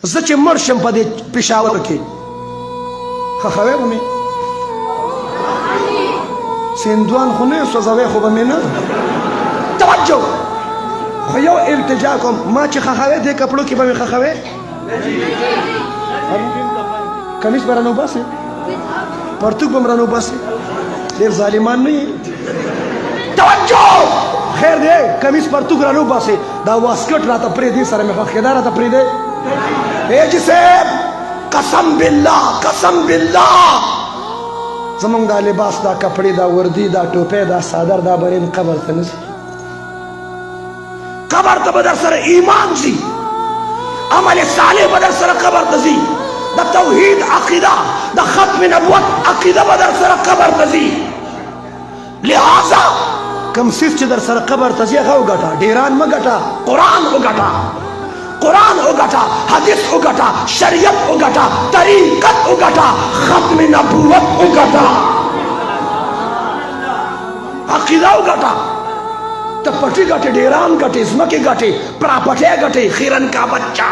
زه چې مړ شم په دې پېښور کې خښوی به مې سیندوان خو نه سوځوی خو به مې نه توجه خو یو التجا کوم ما چې خښوی دې کپړو کې به مې خښوی کمیس به رانو باسې پرتوګ به م رانو باسې ډېر ظالمان نه یې توجه خیر دی کمیس پرتوګ رانو باسې دا واسکټ راته پرېږدي سره مې خوښ کېدا راته پرېږدی ایجی صاحب قسم بالله قسم بالله زمونږ دا لباس دا کپړې دا وردي دا ټوپۍ دا صادر دا برین قبر ته نه ځي قبر ته به در سره ایمان ځي عمل صالح به در سره قبر ته ځي د توحید عقیده د ختم نبوت عقیده به در سره قبر ته ځي لہذا کم صف چې در سره قبر ته ځي هغه وګټه ډیران مه ګټه قرآن وګټه قرآن وګټه حدیث وګټه شریعت وګټه طریقت وګټه ختم نبوت وګټه عقیده وګټه ته پټي ګټې ډیران ګټې ځمکې ګټې پراپټۍ ګټې خیرن کا بچہ